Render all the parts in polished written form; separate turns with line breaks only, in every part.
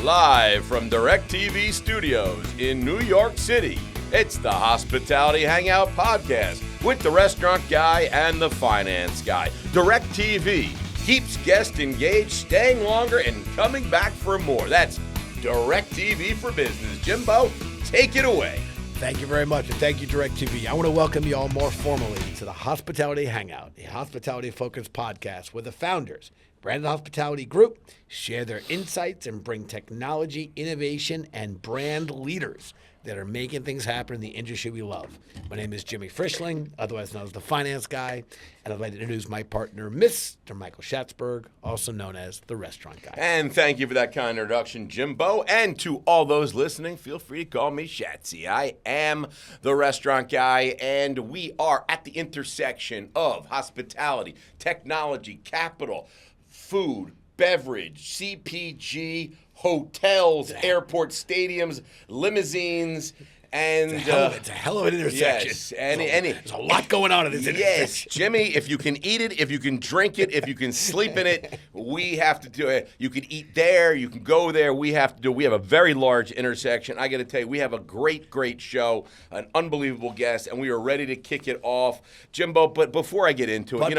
Live from DirecTV Studios in New York City, it's the Hospitality Hangout podcast with the restaurant guy and the finance guy. DirecTV keeps guests engaged, staying longer, and coming back for more. That's DirecTV for Business. Jimbo, take it away.
Thank you very much, and thank you, DirecTV. I want to welcome you all more formally to the Hospitality Hangout, a hospitality-focused podcast where the founders, Branded Hospitality Group, share their insights and bring technology, innovation, and brand leaders that are making things happen in the industry we love. My name is Jimmy Frischling, otherwise known as the Finance Guy, and I'd like to introduce my partner, Mr. Michael Schatzberg, also known as the Restaurant Guy.
And thank you for that kind introduction, Jimbo. And to all those listening, feel free to call me Shatzy. I am the Restaurant Guy, and we are at the intersection of hospitality, technology, capital, food, beverage, CPG, hotels, airports, stadiums, limousines, and
it's a hell of an intersection.
Yes,
there's a lot going on in this intersection.
Yes, Jimmy, if you can eat it, if you can drink it, if you can sleep in it, we have to do it. You can eat there, you can go there. We have to do. We have a very large intersection. I got to tell you, we have a great show, an unbelievable guest, and we are ready to kick it off, Jimbo. But before I get into it,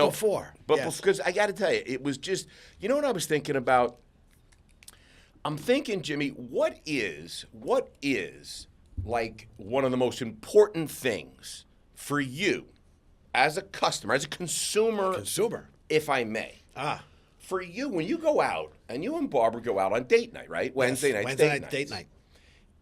because I got to tell you, it was just, you know what I was thinking about. I'm thinking, Jimmy, what is like one of the most important things for you as a customer, as a consumer, if I may? For you, when you go out, and you and Barbara go out on date night, right? Wednesday night date night.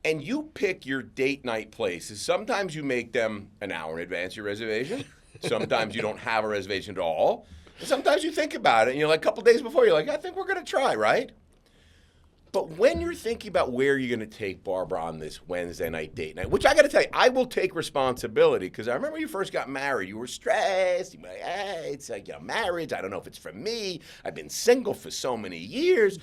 And you pick your date night places. Sometimes you make them an hour in advance, your reservation. Sometimes you don't have a reservation at all. And sometimes you think about it, and you're like, a couple days before, you're like, I think we're going to try, right? But when you're thinking about where you're going to take Barbara on this Wednesday night date night, which I got to tell you, I will take responsibility, because I remember when you first got married, you were stressed. You were like, hey, it's like, marriage. I don't know if it's for me. I've been single for so many years.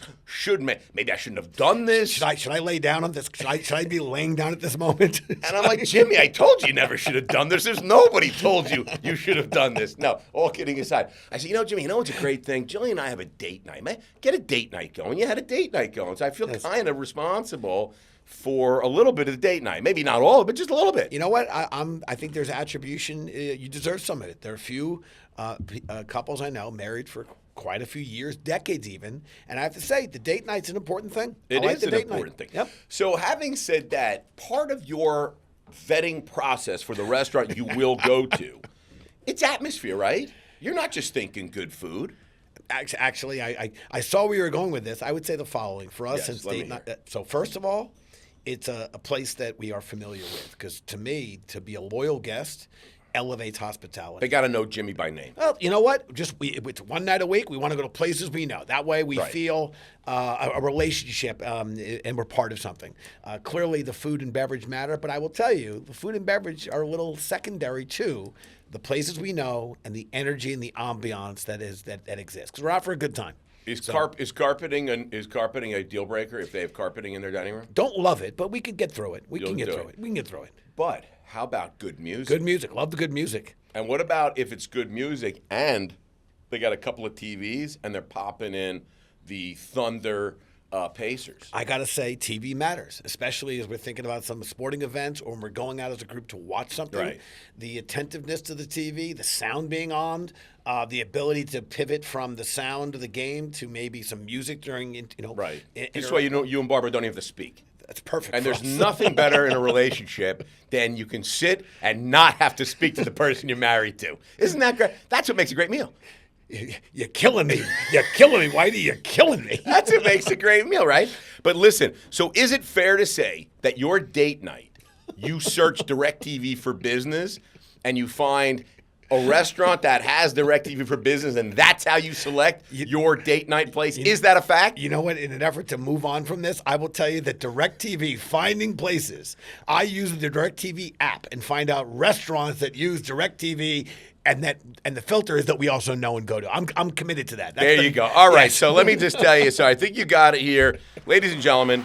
Maybe I shouldn't have done this.
Should I lay down on this? Should I be laying down at this moment?
And I'm like, Jimmy, I told you never should have done this. There's nobody told you should have done this. No, all kidding aside. I said, Jimmy, what's a great thing? Jillian and I have a date night. Man, get a date night going. You had a date night going. So I feel kind of responsible for a little bit of the date night. Maybe not all, but just a little bit.
You know what? I think there's attribution. You deserve some of it. There are a few couples I know married for quite a few years, decades even. And I have to say, the date night's an important thing.
It is an important thing.
Yep.
So having said that, part of your vetting process for the restaurant you will go to, it's atmosphere, right? You're not just thinking good food.
Actually, I saw where you were going with this. I would say the following. For us, so first of all, it's a place that we are familiar with, because to me, to be a loyal guest elevates hospitality.
They got to know Jimmy by name.
Well, you know what? It's one night a week. We want to go to places we know. That way we feel a relationship and we're part of something. Clearly, the food and beverage matter, but I will tell you, the food and beverage are a little secondary too. The places we know and the energy and the ambiance that exists, because we're out for a good time.
Is carpeting a deal breaker if they have carpeting in their dining room?
Don't love it, but we can get through it. We can get through it.
But how about good music?
Good music. Love the good music.
And what about if it's good music and they got a couple of TVs and they're popping in the Thunder Pacers?
I got to say, TV matters, especially as we're thinking about some sporting events or when we're going out as a group to watch something.
Right.
The attentiveness to the TV, the sound being on, the ability to pivot from the sound of the game to maybe some music during,
Right. This way, you and Barbara don't even have to speak.
That's perfect.
And there's nothing better in a relationship than you can sit and not have to speak to the person you're married to. Isn't that great? That's what makes a great meal.
You're killing me. You're killing me, Whitey. You're killing me.
That's what makes a great meal, right? But listen, so is it fair to say that your date night, you search DirecTV for Business and you find a restaurant that has DirecTV for Business, and that's how you select your date night place? Is that a fact?
You know what? In an effort to move on from this, I will tell you that DirecTV, finding places, I use the DirecTV app and find out restaurants that use DirecTV, and the filter is that we also know and go to. I'm committed to that.
There you go. All right, so let me just tell you. So I think you got it here. Ladies and gentlemen,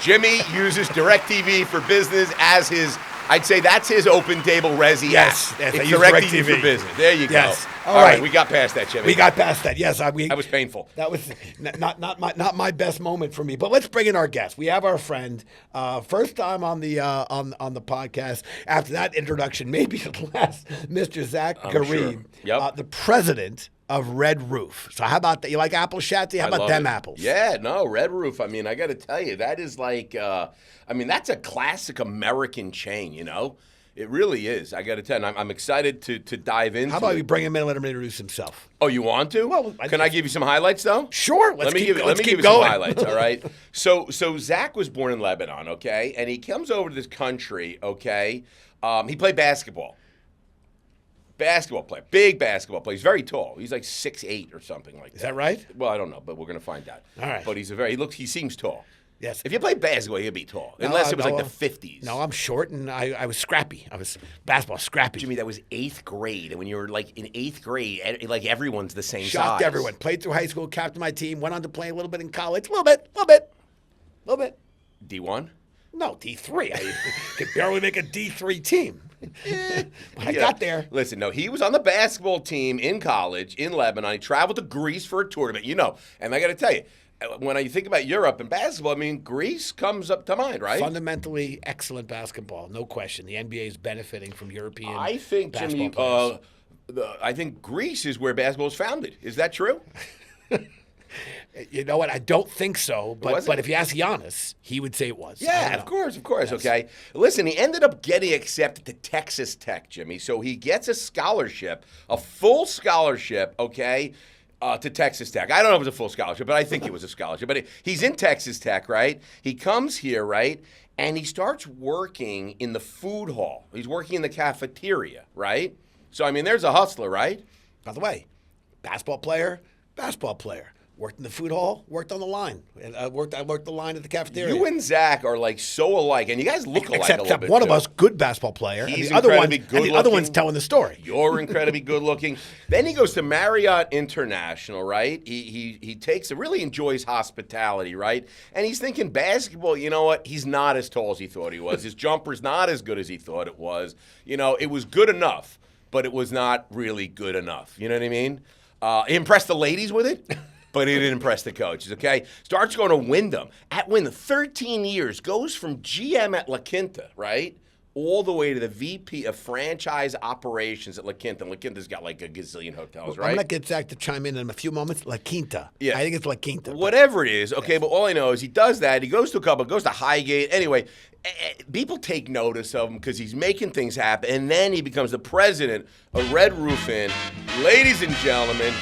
Jimmy uses DirecTV for Business as his, I'd say that's his open table resi.
Yes,
it's DirecTV for Business. There you go.
Yes.
All right, we got past that, Jimmy.
We got past that. Yes,
that was painful.
That was not my best moment for me. But let's bring in our guest. We have our friend, first time on the podcast. After that introduction, maybe the last, Mr. Zack Gharib,
sure. Yep.
The president of Red Roof. So how about that? You like apple Shatsy? How about them apples?
Yeah, no, Red Roof. I mean, I got to tell you, that is like, that's a classic American chain, you know? It really is. I got to tell you, I'm excited to dive into it.
How about we bring him in and let him introduce himself?
Oh, you want to?
Well,
Can I give you some highlights, though?
Sure.
Let me give you some highlights, all right? So Zack was born in Lebanon, okay? And he comes over to this country, okay? He played basketball. Basketball player, big basketball player. He's very tall. He's like 6'8" or something like that.
Is that right?
Well, I don't know, but we're gonna find out.
All right.
But he seems tall.
Yes.
If you play basketball, he'll be tall. Unless it was like the 50s.
No, I'm short and I was scrappy. I was basketball scrappy.
Jimmy, that was 8th grade. And when you were like in 8th grade, like everyone's the same size.
Shocked everyone. Played through high school, captained my team, went on to play a little bit in college. A little bit.
D1?
No, D3. I could barely make a D3 team. But I got there.
Listen, no, he was on the basketball team in college in Lebanon. He traveled to Greece for a tournament, you know. And I got to tell you, when you think about Europe and basketball, I mean, Greece comes up to mind, right?
Fundamentally excellent basketball, no question. The NBA is benefiting from European
I think, Jimmy, I think Greece is where basketball was founded. Is that true?
You know what? I don't think so. But if you ask Giannis, he would say it was.
Yeah, of course. Yes. Okay. Listen, he ended up getting accepted to Texas Tech, Jimmy. So he gets a scholarship, a full scholarship, okay, to Texas Tech. I don't know if it was a full scholarship, but I think it was a scholarship. But he's in Texas Tech, right? He comes here, right? And he starts working in the food hall. He's working in the cafeteria, right? So, I mean, there's a hustler, right?
By the way, basketball player. Worked in the food hall, worked on the line. I worked the line at the cafeteria.
You and Zack are like so alike, and you guys look alike a little bit.
Except one of us, good basketball player,
He's
and the other one's
good-looking.
telling the story.
You're incredibly good looking. Then he goes to Marriott International, right? He really enjoys hospitality, right? And he's thinking basketball, you know what? He's not as tall as he thought he was. His jumper's not as good as he thought it was. You know, it was good enough, but it was not really good enough. You know what I mean? He impressed the ladies with it. But he didn't impress the coaches, okay? Starts going to Wyndham. At Wyndham, 13 years, goes from GM at La Quinta, right, all the way to the VP of franchise operations at La Quinta. La Quinta's got like a gazillion hotels, right?
I'm going to get Zack to chime in a few moments. La Quinta.
Yeah.
I think it's La Quinta.
Whatever it is, okay, but all I know is he does that. He goes to a couple, goes to Highgate. Anyway, people take notice of him because he's making things happen, and then he becomes the president of Red Roof Inn. Ladies and gentlemen,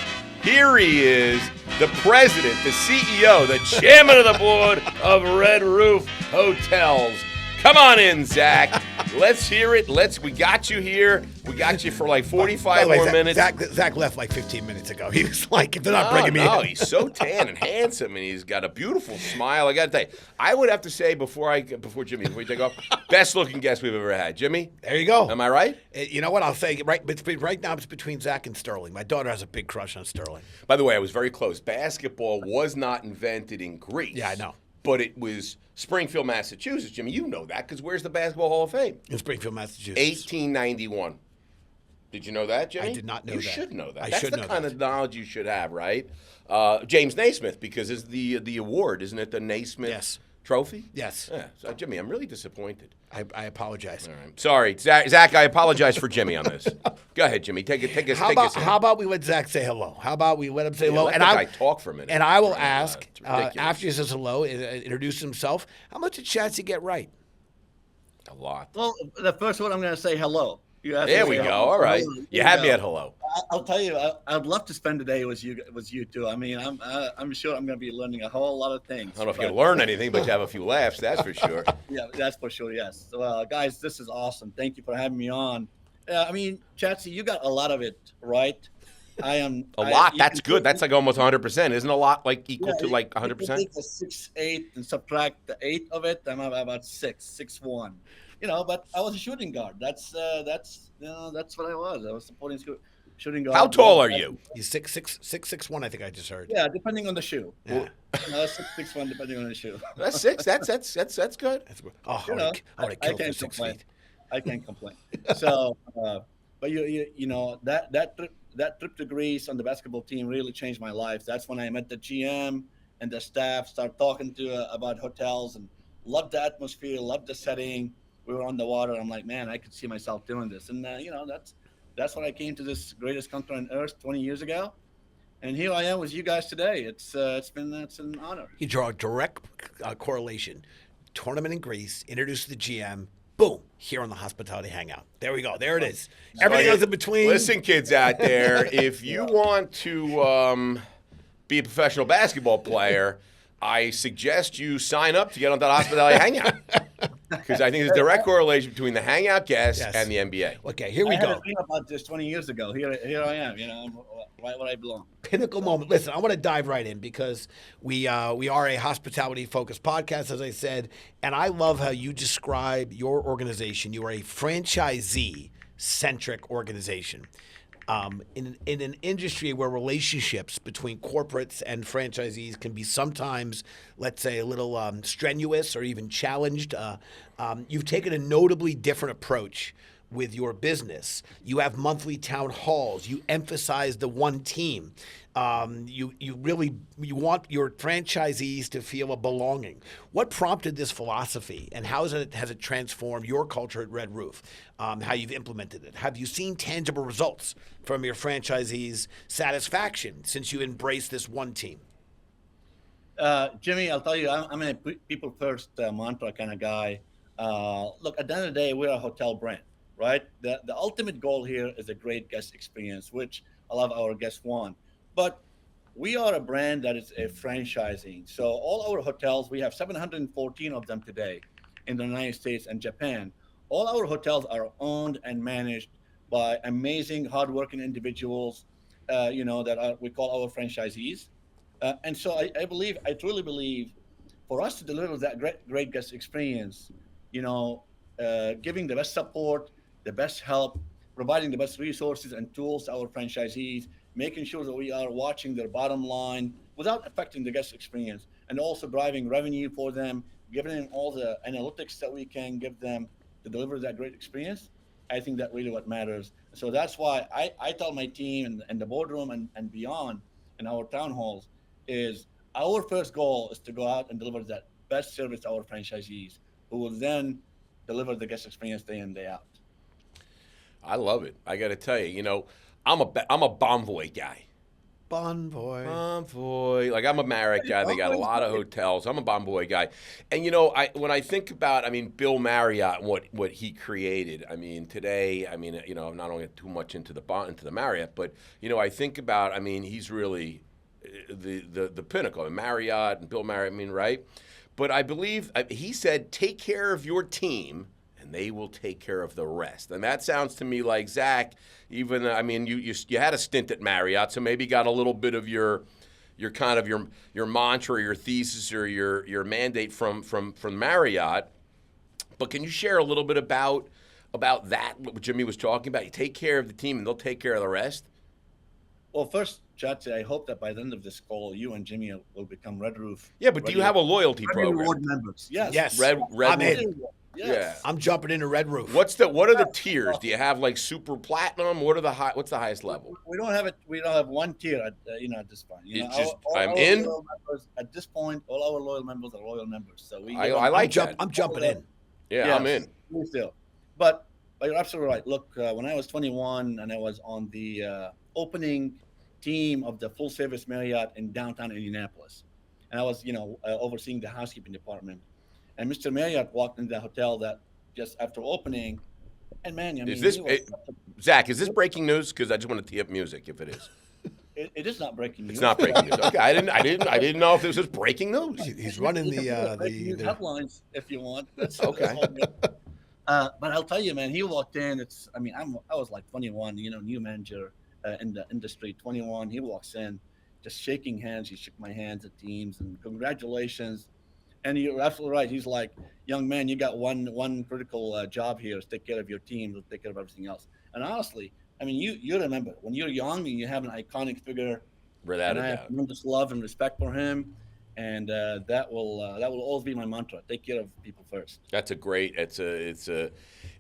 here he is, the president, the CEO, the chairman of the board of Red Roof Hotels. Come on in, Zack. Let's hear it. We got you here. We got you for like 45 more minutes.
Zack left like 15 minutes ago. He was like, if they're not bringing me in.
No, he's so tan and handsome, and he's got a beautiful smile. I got to tell you, I would have to say before you take off, best looking guest we've ever had. Jimmy?
There you go.
Am I right?
You know what? I'll say right now it's between Zack and Sterling. My daughter has a big crush on Sterling.
By the way, I was very close. Basketball was not invented in Greece.
Yeah, I know.
But it was Springfield, Massachusetts. Jimmy, you know that because where's the Basketball Hall of Fame?
In Springfield, Massachusetts.
1891. Did you know that, Jimmy?
I did not know
you
that.
You should know that.
I
That's
should
the
know
kind
that.
of knowledge you should have, right? James Naismith, because it's the award, isn't it? The Naismith trophy?
Yes.
Yeah. So, Jimmy, I'm really disappointed.
I apologize.
All right. Sorry, Zack. I apologize for Jimmy on this. Go ahead, Jimmy. Take us.
How about we let Zack say hello? How about we let him say hello?
Let the guy talk for a minute.
And I will ask
It's ridiculous.
after he says hello, introduce himself. How much did Shatsy get right?
A lot.
Well, the first one I'm going to say hello.
There we go. All right. You had me at hello.
I'll tell you, I'd love to spend the day with you too. I mean, I'm sure I'm going to be learning a whole lot of things.
I don't know if you'll learn anything, but you have a few laughs. That's for sure.
Yeah, that's for sure. Yes. Well, guys, this is awesome. Thank you for having me on. I mean, Chatsy, you got a lot of it right. I am
a lot. That's good. That's like almost 100%. Isn't a lot like equal to like 100%?
Take the 6'8" and subtract the 8 of it. I'm about 6'1". You know, but I was a shooting guard. That's what I was. I was supporting shooting guard.
How tall are you?
He's 6'1", I think I just heard.
Yeah, depending on the shoe.
Yeah.
6'1", depending on the shoe.
That's 6. That's good.
That's good. Oh, I would have killed for 6 feet.
I can't complain. So, but you know that that trip to Greece on the basketball team really changed my life. That's when I met the GM and the staff, started talking to about hotels, and loved the atmosphere, loved the setting. We were on the water. I'm like, man, I could see myself doing this. And that's when I came to this greatest country on earth 20 years ago. And here I am with you guys today. It's an honor.
You draw a direct correlation. Tournament in Greece, introduced to the GM, boom, here on the Hospitality Hangout. There we go. There it is. Everything else in between.
Listen, kids out there, if you want to be a professional basketball player, I suggest you sign up to get on that Hospitality Hangout. Because I think there's a direct correlation between the Hangout guests and the NBA.
Okay, here we
I had
go.
a dream about this 20 years ago. Here I am. I'm right where I belong.
Pinnacle moment. Listen, I want to dive right in because we are a hospitality-focused podcast, as I said, and I love how you describe your organization. You are a franchisee-centric organization. In an industry where relationships between corporates and franchisees can be sometimes, let's say, a little strenuous or even challenged, you've taken a notably different approach with your business. You have monthly town halls. You emphasize the one team. You want your franchisees to feel a belonging. What prompted this philosophy, and how has it transformed your culture at Red Roof? How you've implemented it? Have you seen tangible results from your franchisees' satisfaction since you embraced this one team?
Jimmy, I'll tell you, I'm a people first mantra kind of guy. Look, at the end of the day, we're a hotel brand, right? The ultimate goal here is a great guest experience, which a lot of our guests want. But we are a brand that is a franchising. So all our hotels, we have 714 of them today in the United States and Japan. All our hotels are owned and managed by amazing, hardworking individuals, we call our franchisees. And so I truly believe, for us to deliver that great guest experience, giving the best support, the best help, providing the best resources and tools to our franchisees, making sure that we are watching their bottom line without affecting the guest experience, and also driving revenue for them, giving them all the analytics that we can give them to deliver that great experience. I think that really what matters. So that's why I tell my team and the boardroom and beyond in our town halls is our first goal is to go out and deliver that best service to our franchisees, who will then deliver the guest experience day in, day out.
I love it. I got to tell you, I'm a Bonvoy guy.
Bonvoy.
Like, I'm a Marriott guy. They got a lot of hotels. I'm a Bonvoy guy. And, when I think about, Bill Marriott and what he created, today, not only too much into the Marriott, but, I think about, he's really the pinnacle. And Marriott and Bill Marriott, right? But I believe he said, take care of your team, and they will take care of the rest. And that sounds to me like, Zach, even, you had a stint at Marriott, so maybe got a little bit of your kind of your mantra, or your thesis, or your mandate from Marriott. But can you share a little bit about that, what Jimmy was talking about? You take care of the team, and they'll take care of the rest?
Well, first, Chachi, I hope that by the end of this call, you and Jimmy will become Red Roof.
Yeah, but do you have a loyalty program?
Reward members. Yes.
Red
I'm
Roof.
in.
Yes.
Yeah.
I'm jumping into Red Roof.
What are the tiers? Do you have like super platinum? What's the highest level?
We don't have it. We don't have one tier at this point.
It's just, I'm in.
Members, at this point, all our loyal members are loyal members. So
I like that.
I'm jumping in.
Yeah,
yes,
I'm in.
We still. But you're absolutely right. Look, when I was 21 and I was on the opening team of the full service Marriott in downtown Indianapolis, and I was overseeing the housekeeping department, and Mr. Marriott walked into the hotel that just after opening, and man,
Zach, is this breaking news? Because I just want to tee up music if it is.
It is not breaking news.
It's not breaking news. Okay, I didn't know if this was breaking news.
He's running the
headlines if you want. That's
okay.
But I'll tell you, man, he walked in. I was like 21, new manager in the industry, 21. He walks in, just shaking hands. He shook my hands at teams and congratulations. And you're absolutely right. He's like, young man, you got one critical job here is take care of your team, take care of everything else. And honestly, you remember when you're young and you have an iconic figure.
Without a
I
doubt.
have tremendous love and respect for him. and that will always be my mantra. Take care of people first.
That's a great.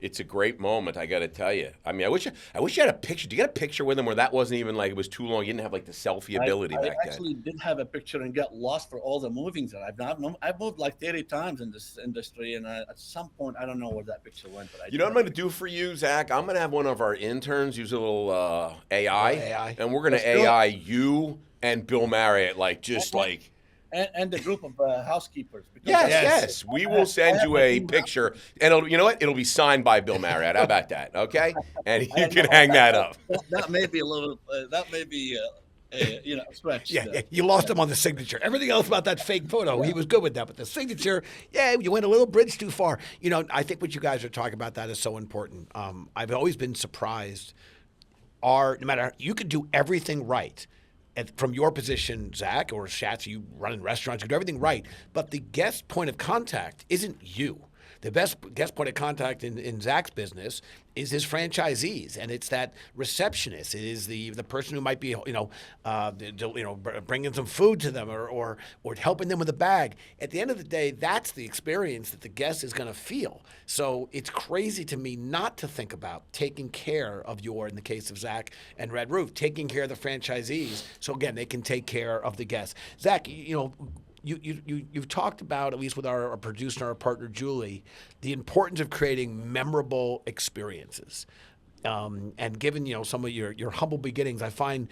It's a great moment. I got to tell you. I mean, I wish you had a picture. Do you got a picture with him where that wasn't even like it was too long? You didn't have like the selfie ability
I
back then.
actually did have a picture and got lost for all the movings that I've done. I've moved like 30 times in this industry, and at some point I don't know where that picture went. But
You know what I'm going to do for you, Zach? I'm going to have one of our interns use a little AI,
AI.
and we're going to AI you and Bill Marriott, like just like.
And the group of housekeepers. Because
Yes. We will send you a picture, and you know what? It'll be signed by Bill Marriott. How about that? Okay, and you can hang that up.
That may be a little. That may be. A stretch.
Yeah, you lost him on the signature. Everything else about that fake photo, he was good with that. But the signature, you went a little bridge too far. I think what you guys are talking about, that is so important. I've always been surprised. No matter, you could do everything right. From your position, Zach, or Schatz, you run in restaurants, you do everything right. But the guest point of contact isn't you. The best guest point of contact in Zach's business is his franchisees, and it's that receptionist. It is the person who might be bringing some food to them or helping them with a bag. At the end of the day, that's the experience that the guest is going to feel. So it's crazy to me not to think about taking care of in the case of Zach and Red Roof, taking care of the franchisees. So again, they can take care of the guests. Zach, You've talked about, at least with our producer and our partner Julie, the importance of creating memorable experiences. And given some of your humble beginnings, I find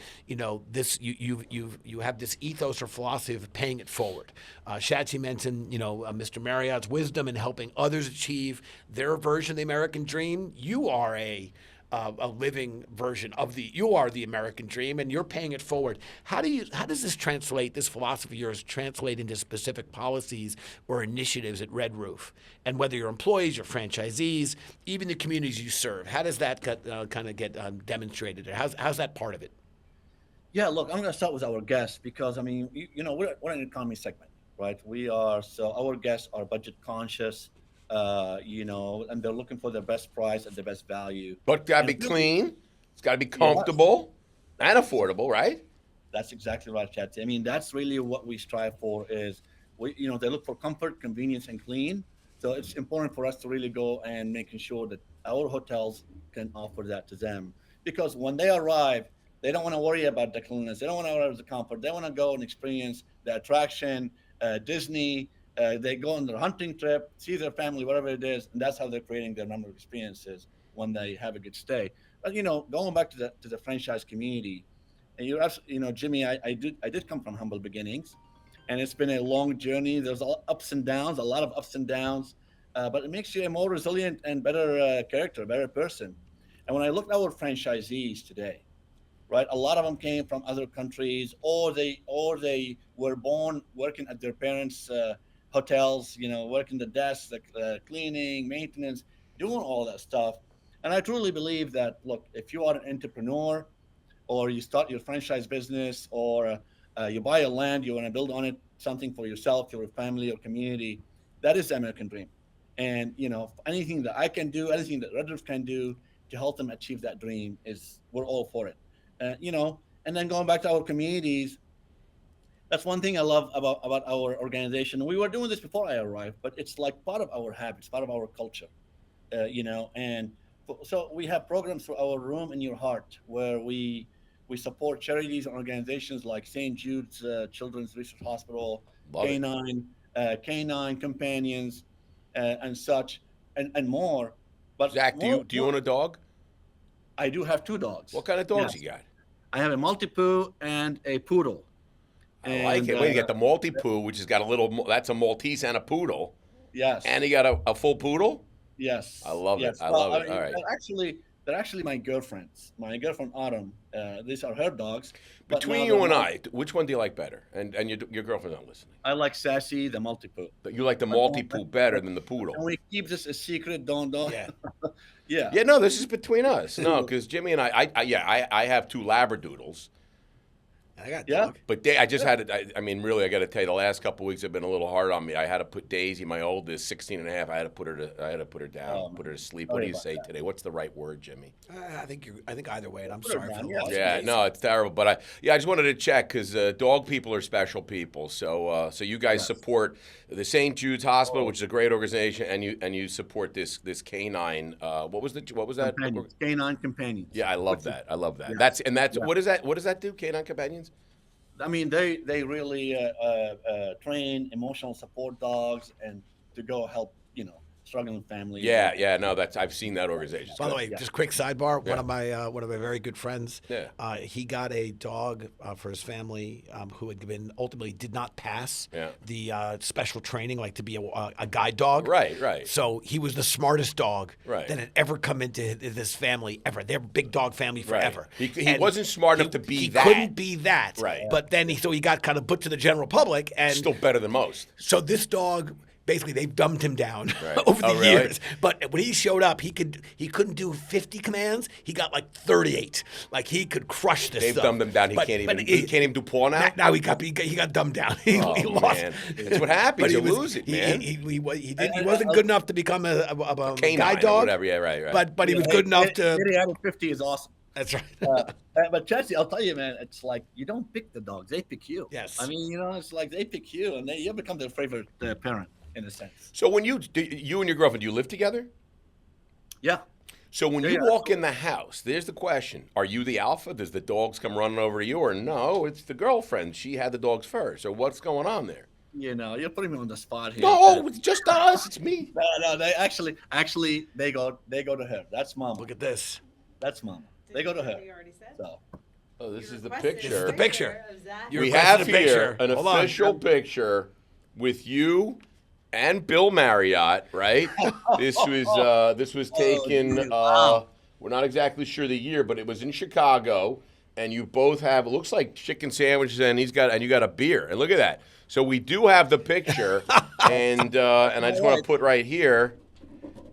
this you have this ethos or philosophy of paying it forward. Shatsy mentioned Mr. Marriott's wisdom in helping others achieve their version of the American dream. You are a living version of you are the American dream, and you're paying it forward. How does this philosophy of yours translate into specific policies or initiatives at Red Roof? And whether your employees, your franchisees, even the communities you serve, how does that kind of get demonstrated? Or how's that part of it?
Yeah, look, I'm going to start with our guests because, I mean, we're an economy segment, right? So our guests are budget conscious. And they're looking for the best price and the best value.
But it's got to be clean. It's got to be comfortable and affordable, right?
That's exactly right, Chatty. I mean, that's really what we strive for. Is they look for comfort, convenience, and clean. So it's important for us to really go and making sure that our hotels can offer that to them. Because when they arrive, they don't want to worry about the cleanliness. They don't want to worry about the comfort. They want to go and experience the attraction, Disney. They go on their hunting trip, see their family, whatever it is, and that's how they're creating their memorable experiences when they have a good stay. But going back to the franchise community, and Jimmy, I did come from humble beginnings, and it's been a long journey. There's ups and downs, a lot of ups and downs, but it makes you a more resilient and better character, a better person. And when I look at our franchisees today, right, a lot of them came from other countries, or they were born working at their parents' hotels, working the desks, the cleaning, maintenance, doing all that stuff. And I truly believe that, look, if you are an entrepreneur or you start your franchise business or you buy a land, you want to build on it something for yourself, your family, your community, that is the American dream. And, anything that I can do, anything that Red Roof can do to help them achieve that dream we're all for it. And then going back to our communities, that's one thing I love about our organization. We were doing this before I arrived, but it's like part of our habits, part of our culture, And so we have programs for our Room in Your Heart, where we support charities and organizations like St. Jude's Children's Research Hospital, Canine Companions, and such, and more. But
Zach, do you own a dog?
I do have 2 dogs.
What kind of dogs you got?
I have a Maltipoo and a poodle.
I like it. Wait, you got the Maltipoo, which has got that's a Maltese and a poodle.
Yes.
And you got a full poodle?
Yes.
I love it. I love it. All right.
They're actually my girlfriends. My girlfriend Autumn. These are her dogs.
Between you and I, which one do you like better? And your girlfriend's not listening.
I like Sassy, the Maltipoo.
But you like the Maltipoo better than the poodle.
Can we keep this a secret? Don't.
Yeah.
Yeah.
Yeah. No, this is between us. No, because Jimmy and I have 2 Labradoodles.
I got a
Yeah.
dog.
But I just had to, I mean, really, I got to tell you, the last couple of weeks have been a little hard on me. I had to put Daisy, my oldest, 16 and a half. I had to put her down, put her to sleep. What do you say today? What's the right word, Jimmy?
I think either way, and I'm
Put her
sorry for
down,
the
yeah.
loss.
Yeah, no, it's terrible. But I just wanted to check because dog people are special people. So you guys support the St. Jude's Hospital, which is a great organization, and you support this canine. What was that?
Companions, canine companions.
Yeah, I love that. I love that.
Yeah.
What is that? What does that do? Canine companions?
I mean, they really train emotional support dogs and to go help struggling families.
Yeah. No, I've seen that organization. It's
By the
good.
way, just quick sidebar.
Yeah.
One of my very good friends.
Yeah.
He got a dog for his family who had been ultimately did not pass the special training, like to be a guide dog.
Right.
So he was the smartest dog
Right.
that had ever come into this family ever. They're a big dog family forever.
He
And
wasn't smart enough to be
he
that.
couldn't be that.
Right.
But then he got kind of put to the general public, and
Still better than most.
so this dog. Basically, they've dumbed him down
Right.
over the
Oh, really?
years. But when he showed up, he couldn't do 50 commands. He got like 38. Like he could crush this
They've
stuff.
dumbed him down. He
But-
can't
but
even do paw now.
Now he got dumbed down. He
Oh,
lost.
man. That's what happens.
But
You
he was-
lose it,
he-
man.
He wasn't good enough to become a
Canine
guide
or
dog.
whatever. Yeah, right.
But he was good enough to.
80 out of 50 is awesome.
That's right.
But Chelsea, I'll tell you, man, it's like you don't pick the dogs; they pick you.
Yes.
I mean, it's like they pick you, and you become their favorite parent in a sense.
So when you and your girlfriend, do you live together?
Yeah.
So when you
Yeah.
walk in the house, there's the question: are you the alpha? Does the dogs come running over to you, or no? It's the girlfriend. She had the dogs first. Or what's going on there?
You're putting me on the spot here.
No, it's just us. It's me.
No. They actually they go to her. That's mama.
Look at this.
That's mama. They go to her.
You already said.
So
Oh, this is the
Requested
picture.
This is the picture.
of Zack.
You
We
requested
have
a
here
picture.
an
Hold on.
official picture with you and Bill Marriott, right? This was taken.
wow.
We're not exactly sure the year, but it was in Chicago, and you both have. It looks like chicken sandwiches, and you got a beer. And look at that. So we do have the picture, and I just want to put right here,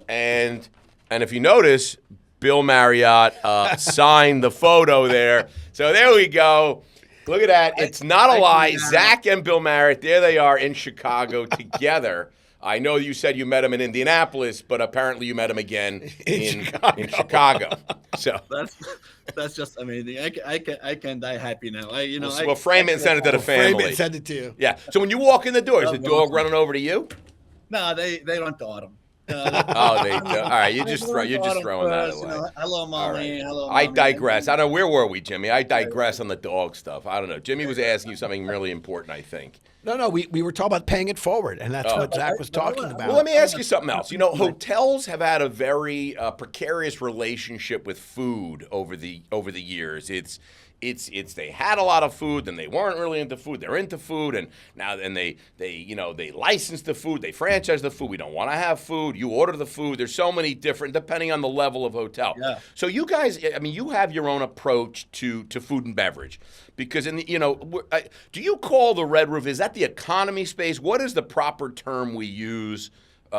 and if you notice, Bill Marriott signed the photo there. So there we go. Look at that. It's not a lie. Zach and Bill Marriott, there they are in Chicago together. I know you said you met him in Indianapolis, but apparently you met him again in Chicago. So
that's just amazing. I can die happy now.
we'll frame it and send it to the
Frame
family.
it and send it to you.
Yeah. So when you walk in the door, is the dog running over to you?
No, they run to Autumn.
Oh, they do. All right, you're just throwing that away.
Hello, mommy. Hello,
I
mommy.
digress. I don't know, where were we, Jimmy? I digress on the dog stuff. I don't know. Jimmy was asking you something really important, I think.
No, we were talking about paying it forward, and that's what Zach was talking about.
Well, let me ask you something else. You know, hotels have had a very precarious relationship with food over the years. It's they had a lot of food, then they weren't really into food. They're into food, and now they license the food, they franchise the food. We don't want to have food. You order the food. There's so many different, depending on the level of hotel.
Yeah.
So you guys, I mean, you have your own approach to food and beverage, because do you call the Red Roof? Is that the economy space? What is the proper term we use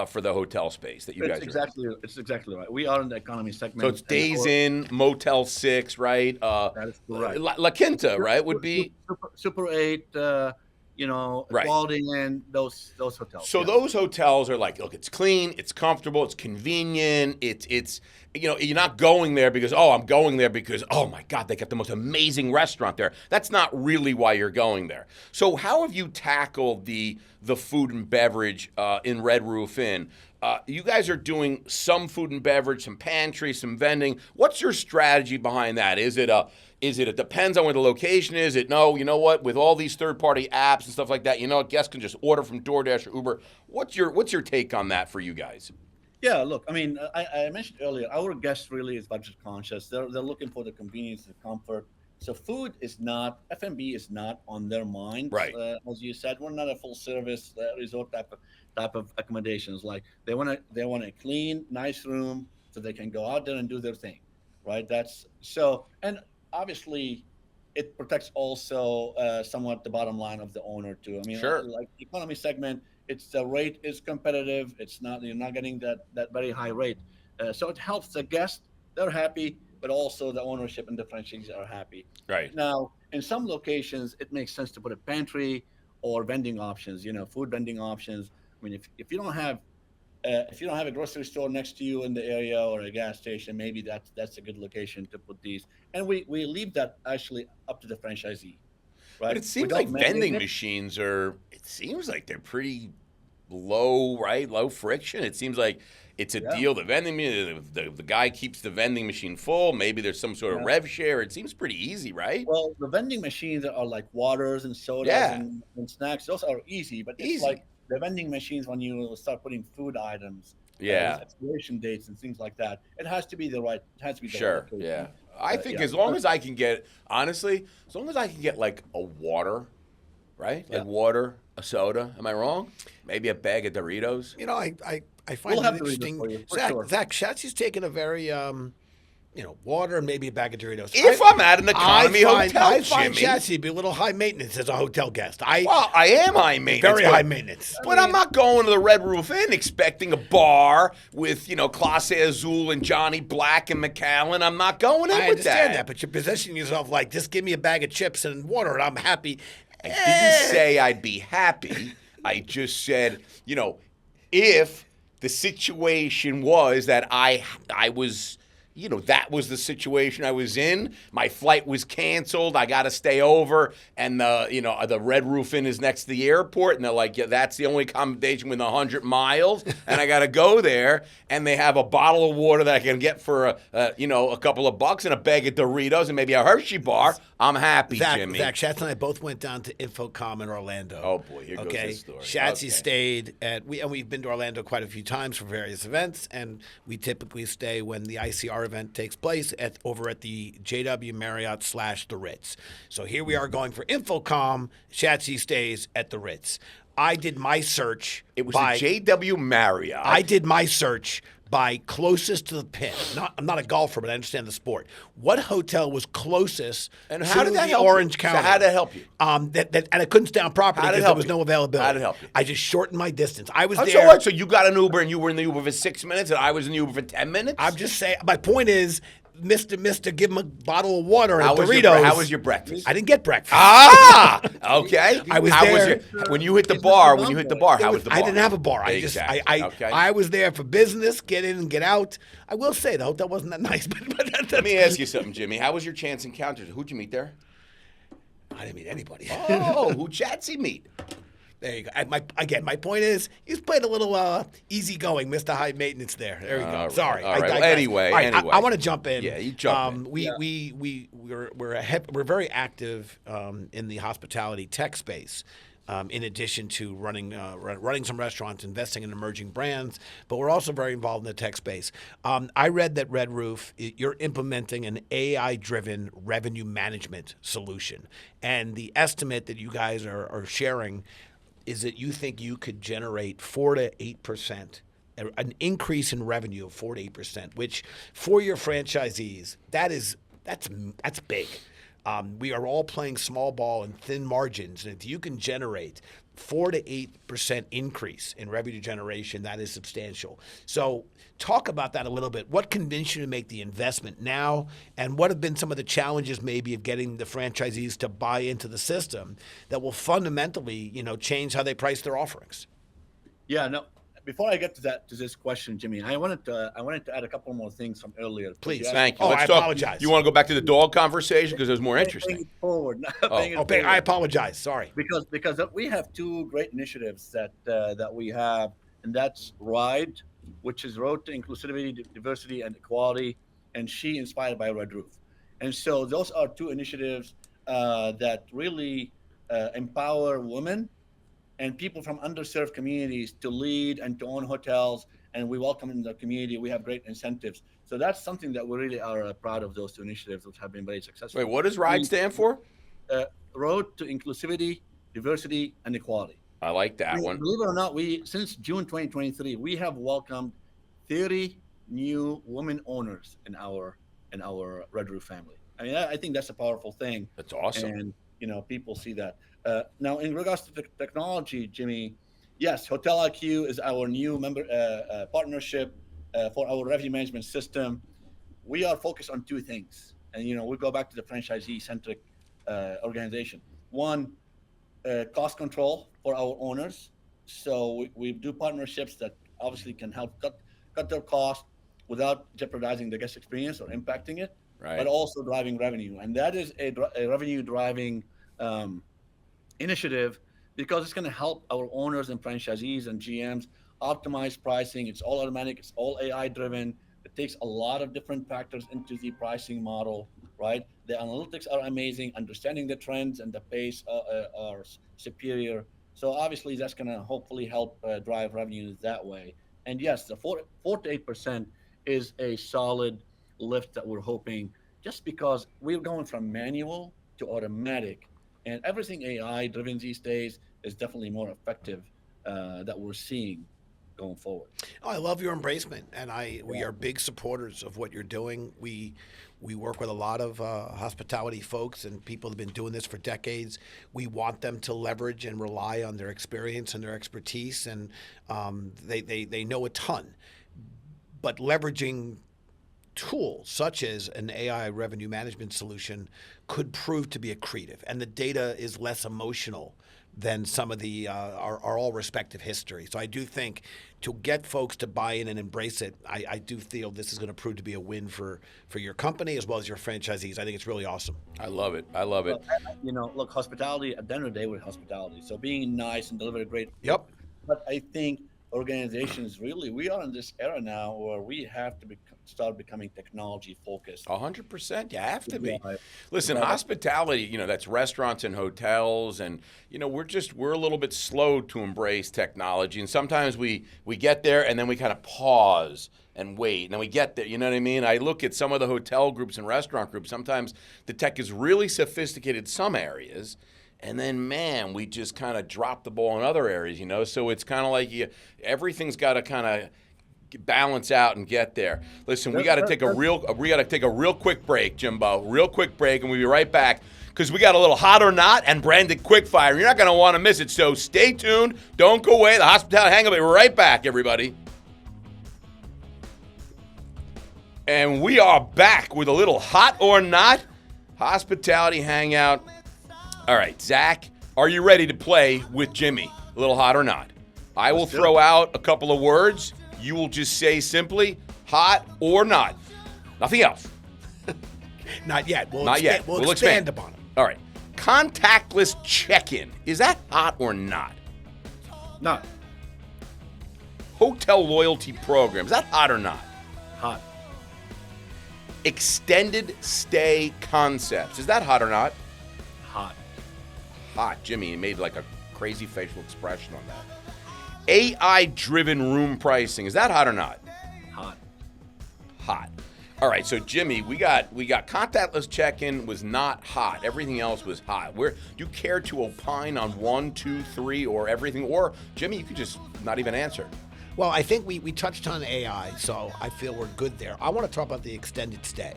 for the hotel space that you guys are in?
It's exactly right. We are in the economy segment.
So it's Days Inn, Motel 6, right?
That is correct.
La Quinta, right? Would be
Super 8,
Right.
Quality Inn, those hotels.
so.
yeah.
Those hotels are like, look, it's clean, it's comfortable, it's convenient. It's you're not going there because I'm going there because oh my God, they got the most amazing restaurant there. That's not really why you're going there. So how have you tackled the food and beverage in Red Roof Inn? You guys are doing some food and beverage, some pantry, some vending. What's your strategy behind that? Is it depends on where the location is? No, you know what? With all these third-party apps and stuff like that, guests can just order from DoorDash or Uber. What's your take on that for you guys?
Yeah, look, I mean, I mentioned earlier, our guest really is budget conscious. They're looking for the convenience, the comfort. So F&B is not on their mind.
Right.
As you said, we're not a full service resort type of accommodations. Like they want a clean, nice room so they can go out there and do their thing, right? That's so, and obviously it protects also somewhat the bottom line of the owner too. I mean,
Sure.
like economy segment, the rate is competitive. You're not getting that very high rate. So it helps the guest. They're happy, but also the ownership and the franchisees are happy.
Right.
Now, In some locations, it makes sense to put a pantry or vending options, food vending options. I mean, if you don't have a grocery store next to you in the area or a gas station, maybe that's a good location to put these. And we leave that actually up to the franchisee,
But
right?
it
We
seems
don't
like
mandate
vending
it.
machines are. It seems like they're pretty low, right? Low friction. It seems like it's a
Yeah.
deal. The guy keeps the vending machine full. Maybe there's some sort of
Yeah.
rev share. It seems pretty easy, right?
Well, the vending machines that are like waters and sodas
Yeah.
and snacks, those are easy. But it's
Easy.
like the vending machines when you start putting food items,
Yeah.
with expiration dates and things like that. It has to be the right. It has to be the right
Sure.
location.
Yeah. I think
Yeah.
as long as I can get, honestly, as long as I can get like a water, right? Like
Yeah.
water, a soda. Am I wrong? Maybe a bag of Doritos.
You know, I find
We'll
it
have to read this
interesting.
for you, for
Zach,
sure.
Zach Shatsy's taken a very, water and maybe a bag of Doritos.
If I'm at an economy hotel,
I find
Jimmy.
Shatsy be a little high maintenance as a hotel guest.
Well, I am high maintenance.
Very
but-
high maintenance.
But I'm not going to the Red Roof Inn expecting a bar with, Clase Azul and Johnny Black and McAllen. I'm not going in
I
with
understand that, but you're positioning yourself like, just give me a bag of chips and water and I'm happy.
I didn't say I'd be happy. I just said, if the situation was that I was, that was the situation I was in. My flight was canceled. I got to stay over, and the Red Roof Inn is next to the airport, and they're like, yeah, that's the only accommodation within 100 miles, and I got to go there, and they have a bottle of water that I can get for a couple of bucks and a bag of Doritos and maybe a Hershey bar. I'm happy, Jimmy.
Zach Shatz and I both went down to Infocom in Orlando.
Oh, boy, here goes
okay?
this story.
Shatsy
Okay.
stayed we've been to Orlando quite a few times for various events, and we typically stay when the ICR event takes place over at the JW Marriott / the Ritz. So here we are going for Infocom. Shatsy stays at the Ritz. I did my search.
It was
by,
a JW Marriott.
I did my search by closest to the pin. I'm not a golfer, but I understand the sport. What hotel was closest
And how
to
did that
the
help you?
Orange
So
County?
how did that help you?
And I couldn't stay on property
How did it
because there
help
was
you?
no availability.
How did it help you?
I just shortened my distance. I was
Oh,
there.
so what? So you got an Uber and you were in the Uber for 6 minutes and I was in the Uber for 10 minutes?
I'm just saying. My point is, Mister, give him a bottle of water and
How was
Doritos.
how was your breakfast?
I didn't get breakfast.
Okay.
I was
how
there.
when you hit the
It's
bar?
not
When you
a
hit the
bar.
bar, how was the bar?
I didn't have a bar.
Exactly. Okay.
I was there for business, get in and get out. I will say the hotel wasn't that nice, but
Let me ask you something, Jimmy. How was your chance encounter? Who'd you meet there?
I didn't meet anybody.
Oh, who'd Chatsy meet?
There you go. My point is, you played a little easygoing, Mr. High Maintenance there. There you go.
All right.
Sorry.
All
I
right. Well,
digress.
anyway,
All right,
anyway.
I want to jump in.
Yeah, you jump in.
We're very active in the hospitality tech space. In addition to running some restaurants, investing in emerging brands, but we're also very involved in the tech space. I read that Red Roof, you're implementing an AI-driven revenue management solution, and the estimate that you guys are sharing is that you think you could generate 4 to 8%, an increase in revenue of 4 to 8%, which for your franchisees, that's big. We are all playing small ball and thin margins, and if you can generate 4 to 8% increase in revenue generation, that is substantial. So talk about that a little bit. What convinced you to make the investment now, and what have been some of the challenges maybe of getting the franchisees to buy into the system that will fundamentally, change how they price their offerings?
Yeah, no. Before I get to this question, Jimmy, I wanted to add a couple more things from earlier.
Please.
Thank you.
Oh,
Let's
I
talk.
apologize.
You want to go back to the dog conversation because it was more
Paying
interesting.
it forward.
Okay, I apologize. Sorry.
Because we have two great initiatives that we have, and that's RIDE, which is Road to Inclusivity, Diversity, and Equality, and She, inspired by Red Roof. And so those are two initiatives that really empower women and people from underserved communities to lead and to own hotels, and we welcome in the community. We have great incentives. So that's something that we really are proud of, those two initiatives, which have been very successful.
Wait, what does RIDE stand for?
Road to Inclusivity, Diversity, and Equality.
I like that one.
Believe it or not, since June 2023, we have welcomed 30 new women owners in our Red Roof family. I mean, I think that's a powerful thing.
That's awesome.
And people see that. Now, in regards to the technology, Jimmy, yes, Hotel IQ is our new partnership for our revenue management system. We are focused on two things, and we go back to the franchisee-centric organization. One, cost control for our owners. So we do partnerships that obviously can help cut their cost without jeopardizing the guest experience or impacting it,
Right.
but also driving revenue. And that is a revenue driving um, initiative because it's going to help our owners and franchisees and GMs optimize pricing. It's all automatic, it's all AI driven. It takes a lot of different factors into the pricing model, right? The analytics are amazing, understanding the trends and the pace are superior. So obviously that's going to hopefully help drive revenues that way. And yes, the 4 to 8% is a solid lift that we're hoping, just because we're going from manual to automatic, and everything AI driven these days is definitely more effective that we're seeing going forward.
Oh, I love your embracement, and we are big supporters of what you're doing. We work with a lot of hospitality folks and people who've been doing this for decades. We want them to leverage and rely on their experience and their expertise, and they know a ton. But leveraging tools such as an AI revenue management solution could prove to be accretive, and the data is less emotional than some of the our all respective history. So I do think to get folks to buy in and embrace it, I do feel this is going to prove to be a win for your company as well as your franchisees. I think it's really awesome.
I love it. I love it.
Look, hospitality, at the end of the day, we're hospitality. So being nice and deliver a great.
Yep.
But I think organizations really, we are in this era now where we have to start becoming technology focused.
100%. You have to be.
Yeah.
Listen, hospitality, that's restaurants and hotels, and we're a little bit slow to embrace technology, and sometimes we get there and then we kind of pause and wait, and then we get there. You know what I mean? I look at some of the hotel groups and restaurant groups. Sometimes the tech is really sophisticated in some areas, and then, man, we just kind of drop the ball in other areas, So it's kind of like everything's got to kind of balance out and get there. Listen, we got to take a real quick break, Jimbo. Real quick break, and we'll be right back because we got a little hot or not and branded quickfire. You're not going to want to miss it, so stay tuned. Don't go away. The Hospitality Hangout will be right back, everybody. And we are back with a little hot or not Hospitality Hangout. All right, Zach, are you ready to play with Jimmy? A little hot or not? I will throw out a couple of words. You will just say simply hot or not. Nothing else.
Not yet.
Not yet.
We'll expand upon it.
All right. Contactless check-in. Is that hot or not?
Not.
Hotel loyalty program. Is that hot or not?
Hot.
Extended stay concepts. Is that hot or not?
Hot.
Hot. Jimmy, he made like a crazy facial expression on that. AI-driven room pricing. Is that hot or not?
Hot.
Hot. All right, so Jimmy, we got contactless check-in was not hot. Everything else was hot. Do you care to opine on 1, 2, 3, or everything? Or Jimmy, you could just not even answer.
Well, I think we touched on AI, so I feel we're good there. I want to talk about the extended stay.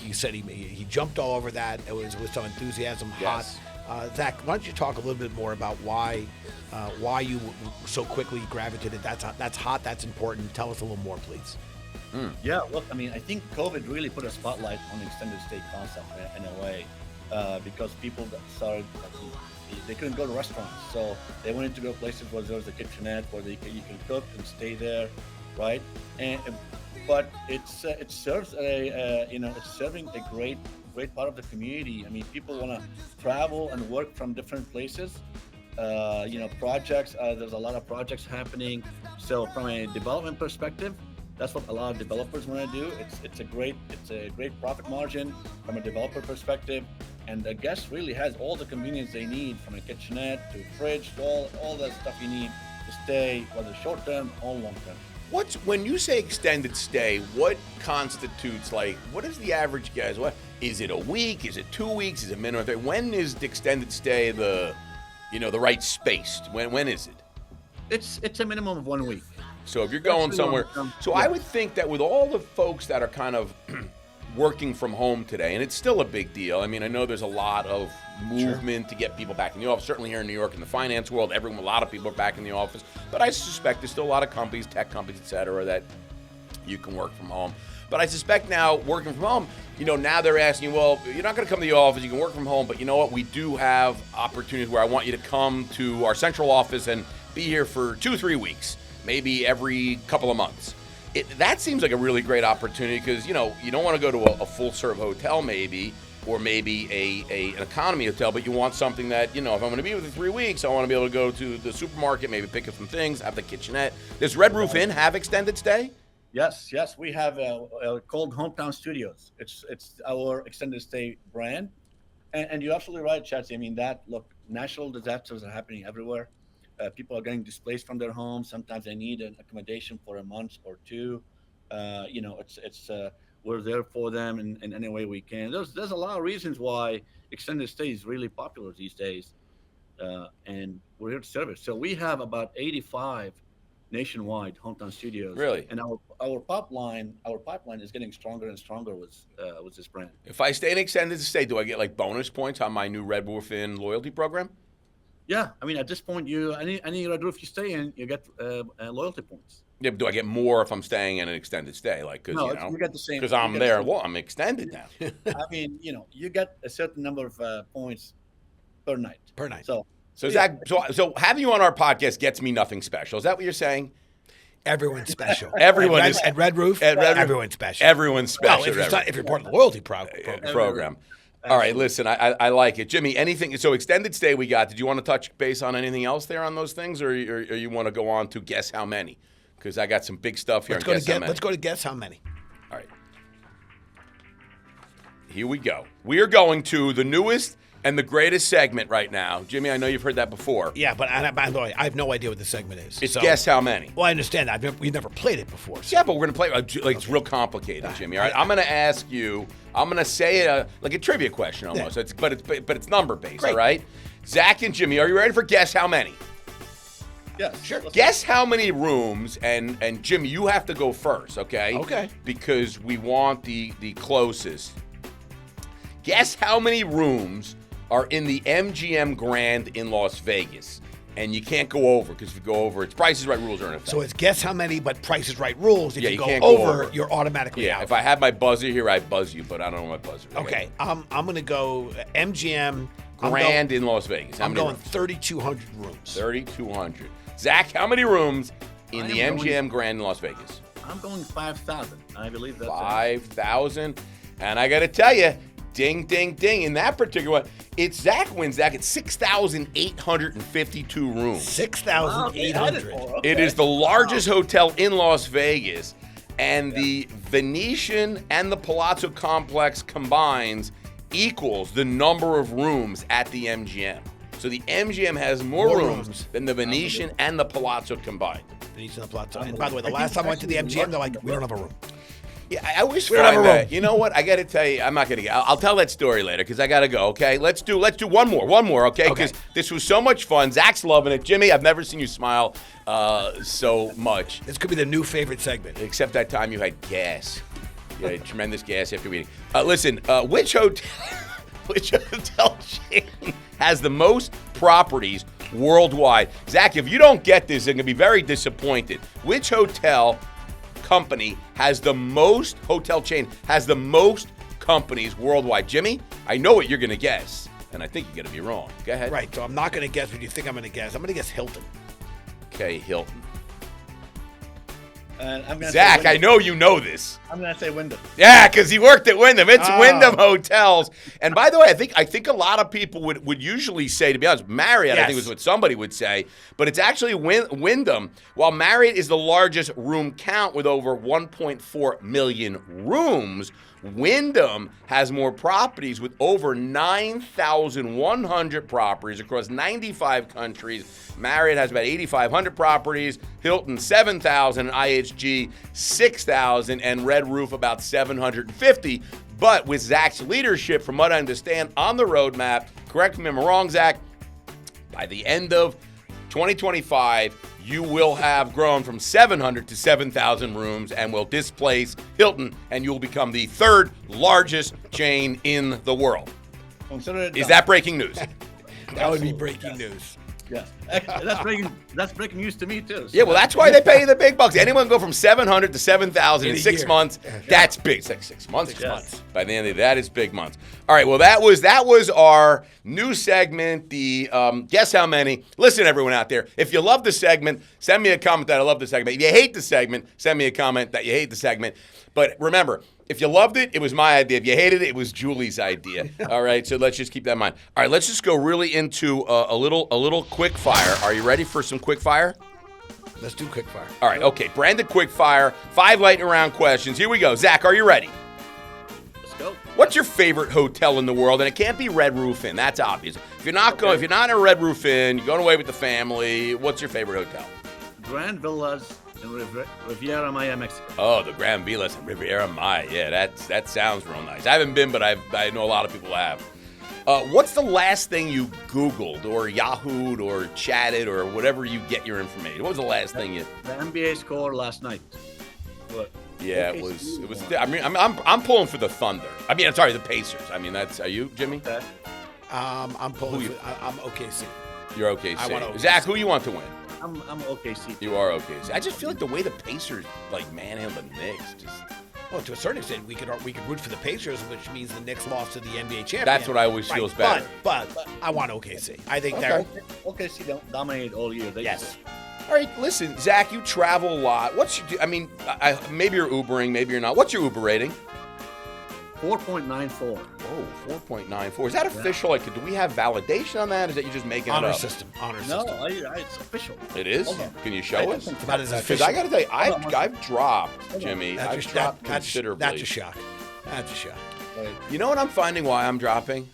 You said he jumped all over that. It was with some enthusiasm.
Yes.
Hot. Zach, why don't you talk a little bit more about why you so quickly gravitated? That's hot. That's important. Tell us a little more, please.
Yeah, look, I think COVID really put a spotlight on the extended stay concept in a way, because people started, they couldn't go to restaurants, so they wanted to go places where there was a kitchenette where you can cook and stay there, right? But it serves it's serving a great part of the community. People want to travel and work from different places. Projects. There's a lot of projects happening. So from a development perspective, that's what a lot of developers want to do. It's a great profit margin from a developer perspective, and the guest really has all the convenience they need, from a kitchenette to fridge to all that stuff you need to stay, whether short term or long term.
When you say extended stay, what constitutes, what is the average, guys? What is it, a week? Is it 2 weeks? Is it minimum? When is the extended stay the right space? When is it?
It's a minimum of 1 week.
So if you're going somewhere, I would think that with all the folks that are kind of working from home today, and it's still a big deal. I know there's a lot of movement to get people back in the office. Certainly here in New York, in the finance world, a lot of people are back in the office. But I suspect there's still a lot of companies, tech companies, et cetera, that you can work from home. But I suspect now, working from home, now they're asking, well, you're not going to come to the office. You can work from home. But you know what? We do have opportunities where I want you to come to our central office and be here for 2-3 weeks, maybe every couple of months. That seems like a really great opportunity because, you don't want to go to a full-serve hotel maybe, or maybe an economy hotel, but you want something that, if I'm going to be with you 3 weeks, I want to be able to go to the supermarket, maybe pick up some things, have the kitchenette. Does Red Roof Inn have extended stay?
Yes. We have called Hometown Studios. It's our extended stay brand. And you're absolutely right, Chatsy. I mean, natural disasters are happening everywhere. People are getting displaced from their homes. Sometimes they need an accommodation for a month or two. We're there for them in any way we can. There's a lot of reasons why extended stay is really popular these days, and we're here to serve it. So we have about 85 nationwide Hometown Studios.
Really?
And our pipeline is getting stronger and stronger with this brand.
If I stay in extended stay, do I get like bonus points on my new Red Roof Inn loyalty program?
Yeah, I mean, at this point, any Red Roof you stay in, you get loyalty points.
Yeah, but do I get more if I'm staying in an extended stay? You
get the same.
Because I'm there. Well, I'm extended now.
I mean, you get a certain number of points per night. So
Zach, so having you on our podcast gets me nothing special. Is that what you're saying?
Everyone's special.
Everyone is
at Red Roof.
Everyone's
special.
Everyone's special.
Well, if you're part of the loyalty program.
All right, listen, I like it. Jimmy, anything? So extended stay we got. Did you want to touch base on anything else there on those things, or you want to go on to guess how many? Because I got some big stuff here.
Let's go to guess how many.
All right. Here we go. We are going to the newest and the greatest segment right now. Jimmy, I know you've heard that before.
Yeah, but by the way, I have no idea what the segment is.
It's guess how many.
Well, I understand that. We've never played it before. So.
Yeah, but we're going to play like it's real complicated, Jimmy. All right, I'm going to ask you. I'm going to say it like a trivia question almost. Yeah. But it's number based. Great. All right. Zach and Jimmy, are you ready for guess how many?
Yeah, sure.
Guess how many rooms, and Jimmy, you have to go first, okay?
Okay.
Because we want the closest. Guess how many rooms are in the MGM Grand in Las Vegas? And you can't go over, because if you go over, it's Price is Right rules are in effect.
So it's guess how many, but Price is Right rules. If you go
can't
over, you're automatically out.
If I had my buzzer here, I'd buzz you, but I don't know my buzzer.
Okay, I'm going to go MGM
Grand in Las Vegas.
I'm going 3,200 rooms.
3,200. Zach, how many rooms in the MGM Grand in Las Vegas?
I'm going 5,000. I believe that's
5,000. And I got to tell you, ding, ding, ding. In that particular one, it's Zach wins. Zach, it's 6,852 rooms.
6,800.
Okay.
It is the largest hotel in Las Vegas. And the Venetian and the Palazzo complex combines equals the number of rooms at the MGM. So the MGM has more rooms than the Venetian and the Palazzo combined.
Venetian and the Palazzo. And by the way, the last time I went to the MGM, they're like, we don't have a room.
Yeah, I always find that. You know what? I got to tell you, I'm not going to. I'll tell that story later because I got to go. Okay, let's do one more. Okay, because this was so much fun. Zach's loving it. Jimmy, I've never seen you smile so much.
This could be the new favorite segment.
Except that time you had gas. You had tremendous gas after reading. Listen, which hotel chain has the most properties worldwide? Zach, if you don't get this, they're going to be very disappointed. Which hotel company has the most companies worldwide? Jimmy, I know what you're going to guess, and I think you're going to be wrong. Go ahead.
Right, so I'm not going to guess what you think I'm going to guess. I'm going to guess Hilton.
Okay, Hilton.
Zach,
I know you know this.
I'm going to say Wyndham.
Yeah, because he worked at Wyndham. It's Wyndham Hotels. And by the way, I think a lot of people would usually say, to be honest, Marriott, yes. I think was what somebody would say. But it's actually Wyndham. While Marriott is the largest room count with over 1.4 million rooms, Wyndham has more properties with over 9,100 properties across 95 countries. Marriott has about 8,500 properties, Hilton 7,000, and IHG 6,000, and Red Roof about 750. But with Zach's leadership, from what I understand, on the roadmap, correct me if I'm wrong, Zach, by the end of 2025, you will have grown from 700 to 7,000 rooms and will displace Hilton, and you will become the third largest chain in the world.
Consider it
Is that breaking news?
That would be breaking news.
Yes. That's breaking news to me too. So
Yeah, well, that's why they pay you the big bucks. Anyone can go from 700 to 7,000 in
In a
6
year.
months. That's big. It's like 6 months.
6 months.
By the end of that is big months. All right. Well, that was our new segment. The guess how many. Listen, everyone out there. If you love the segment, send me a comment that I love the segment. If you hate the segment, send me a comment that you hate the segment. But remember, if you loved it, it was my idea. If you hated it, it was Julie's idea. All right. So let's just keep that in mind. All right. Let's just go really into a little quick fire. Are you ready for some quick fire?
Let's do quick fire.
All right, okay. Branded quick fire, 5 lightning round questions. Here we go. Zach, are you ready?
let's go.
What's your favorite hotel in the world? And it can't be Red Roof Inn. That's obvious. If you're not in a Red Roof Inn, you're going away with the family. What's your favorite hotel?
Grand Villas in Riviera Maya, Mexico.
Oh, the Grand Villas in Riviera Maya. Yeah, that sounds real nice. I haven't been, but I know a lot of people have. What's the last thing you Googled or Yahoo'd or chatted or whatever you get your information? What was the last thing you?
The NBA score last night. What?
Yeah,
Okay,
it was.
so
It was.
you
I mean, I'm pulling for the Thunder. I mean, I'm sorry, the Pacers. I mean, are you, Jimmy?
Okay.
I'm pulling. I'm OKC.
You're OKC.
I want OKC.
Zach, who you want to win?
I'm OKC.
You are OKC. I just feel like the way the Pacers manhandle the Knicks, just
Well, to a certain extent, we could root for the Pacers, which means the Knicks lost to the NBA champion.
that's what I always feels better.
But I want OKC. I think they're
OKC don't dominate all year. They
yes.
All right, listen, Zach, you travel a lot. Maybe you're Ubering, maybe you're not. What's your Uber rating?
4.94.
Oh, 4.94. Is that official? Like, do we have validation on that? Is that you just making
Honor
it up?
system. Honor
No,
system.
it's official.
It is?
Hold on.
Can you show us?
It's about as
Because
official.
I got to tell you,
Hold on.
I've dropped,
Hold on.
Jimmy.
That's
I've
a-
dropped
that's
considerably.
a shock. That's a shock.
You know what I'm finding why I'm dropping?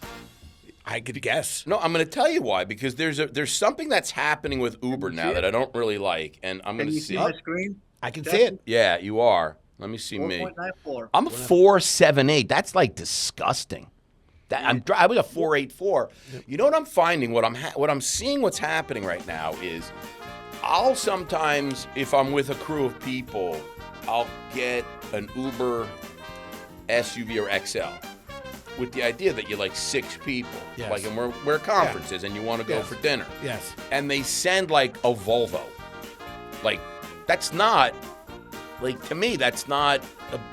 I could guess.
No, I'm going to tell you why. Because there's something that's happening with Uber now that I don't really like, and I'm going
Can
to
you
see.
see my screen?
I can see it.
Yeah, you are. Let me see me.
4.94.
I'm a 4.78. That's like disgusting. I was a 4.84. You know what I'm finding? What I'm seeing what's happening right now is I'll sometimes, if I'm with a crew of people, I'll get an Uber SUV or XL with the idea that you're like 6 people.
Yes.
Like, and we're at conferences and you want to go
Yes.
for dinner.
Yes.
And they send like a Volvo. Like, that's not, like, to me, that's not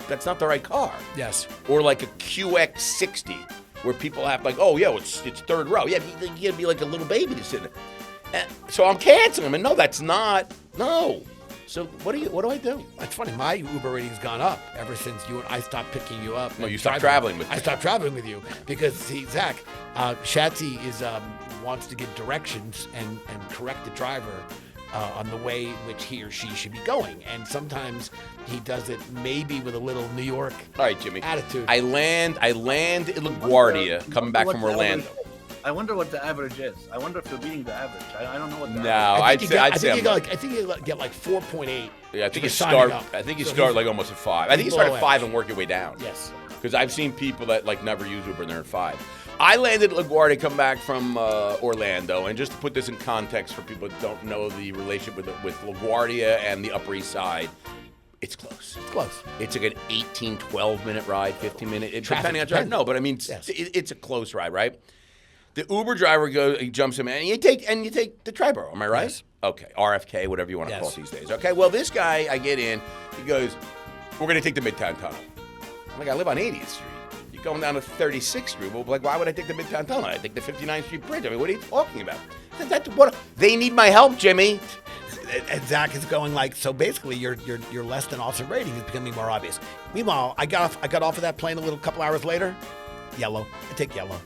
the right car.
Yes.
Or like a QX60, where people have like, oh yeah, it's third row. Yeah, you gotta be like a little baby to sit in. And so I'm canceling them, and no, that's not. No. So what do I do?
It's funny. My Uber rating's gone up ever since you and I stopped picking you up.
No,
and
you stopped
driving.
traveling with me.
I stopped traveling with you because, see, Zach, Shatsy wants to give directions and correct the driver on the way in which he or she should be going, and sometimes he does it maybe with a little New York
All right, Jimmy.
attitude.
I land in LaGuardia, coming back from Orlando.
I wonder what the average is. I wonder if you're beating the average. I don't know what the
No,
average
I'd say I'm not.
I think you get like 4.8.
Yeah, I think you
for signing
start.
up.
I think you
So
start
he's-
like almost at 5. I think you
he's
start
below
at 5
average.
and work your way down.
Yes.
Because I've seen people that like never use Uber and they're at 5. I landed at LaGuardia, come back from Orlando, and just to put this in context for people that don't know the relationship with LaGuardia and the Upper East Side, it's close.
It's close.
It's like an 18, 12-minute ride, 15-minute,
Traffic
depending on traffic.
dependent.
No, but I mean,
Yes.
it's a close ride, right? The Uber driver he jumps in, and you take the Triborough. Am I right?
Yes.
Okay, RFK, whatever you want to
Yes.
call it these days. Okay, well, this guy, I get in, he goes, we're going to take the Midtown Tunnel. I'm like, I live on 80th Street. You're going down to 36th Street. Well, like, why would I take the Midtown Tunnel? I take the 59th Street Bridge. I mean, what are you talking about? I said, they need my help, Jimmy.
And Zach is going like, so basically your less than awesome rating is becoming more obvious. Meanwhile, I got off of that plane a couple hours later. Yellow. I take yellow.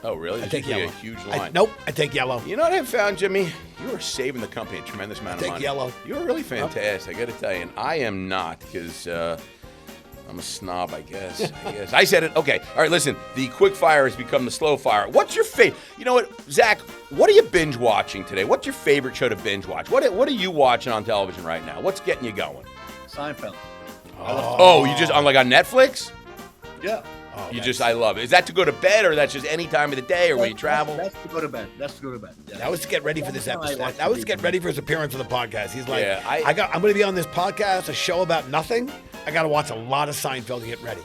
Oh, really?
I
There's
take
usually
yellow.
a huge line.
Nope. I take yellow.
You know what I've found, Jimmy? You are saving the company a tremendous amount of
Take
money.
yellow.
You're really fantastic, I got to tell you. And I am not, because I'm a snob, I guess. I said it. Okay. All right, listen. The quick fire has become the slow fire. What's your favorite? You know what, Zach, what are you binge watching today? What's your favorite show to binge watch? What are you watching on television right now? What's getting you going?
Seinfeld.
Oh, you just on Netflix?
Yeah.
Oh,
I love it. Is that to go to bed, or that's just any time of the day, or when you travel?
That's to go to bed. Yeah.
That was to get ready for this
That's how I
episode.
watch
That was to
TV.
get ready for his appearance on the podcast. He's like,
Yeah,
I'm going to be on this podcast, a show about nothing. I got to watch a lot of Seinfeld to get ready.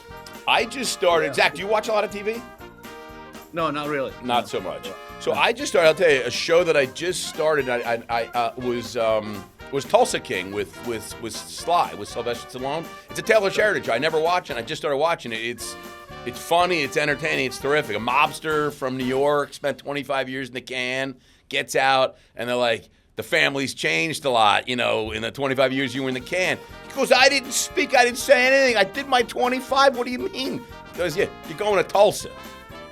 I just started. Zach, do you watch a lot of TV?
No, not really.
Not so much. So I just started. I'll tell you a show that I just started. Was Tulsa King with Sly, with Sylvester Stallone. It's a Taylor Sheridan show. I never watched it. I just started watching it. It's funny. It's entertaining. It's terrific. A mobster from New York, spent 25 years in the can, gets out, and they're like, the family's changed a lot, in the 25 years you were in the can. He goes, I didn't speak. I didn't say anything. I did my 25. What do you mean? He goes, yeah, you're going to Tulsa.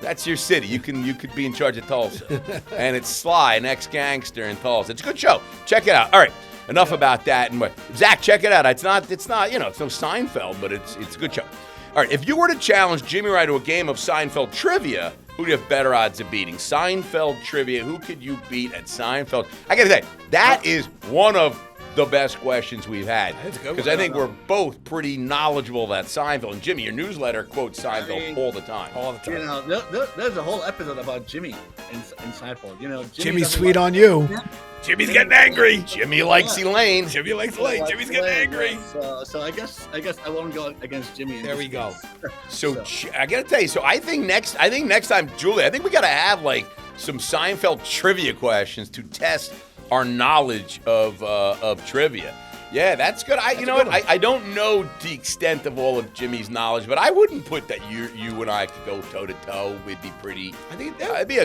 That's your city. You could be in charge of Tulsa. And it's Sly, an ex-gangster in Tulsa. It's a good show. Check it out. All right. Enough about that. And Zach, check it out. It's not, it's no Seinfeld, but it's a good show. All right. If you were to challenge Jimmy Ryan to a game of Seinfeld trivia, who do you have better odds of beating? Seinfeld trivia. Who could you beat at Seinfeld? I got to say, that is one of the best questions we've had. Because I think we're both pretty knowledgeable about Seinfeld. And Jimmy, your newsletter quotes Seinfeld all the time.
All the time.
There's a whole episode about Jimmy in Seinfeld.
Jimmy's sweet on you.
Jimmy's getting angry. Jimmy likes Elaine. Jimmy likes Elaine. Jimmy's getting angry.
So I guess I won't go against Jimmy.
There we go.
So I gotta tell you. So I think next time, Julie, I think we gotta have like some Seinfeld trivia questions to test our knowledge of trivia. Yeah, that's good. I don't know the extent of all of Jimmy's knowledge, but I wouldn't put that you and I could go toe to toe. We'd be pretty. I think it'd be a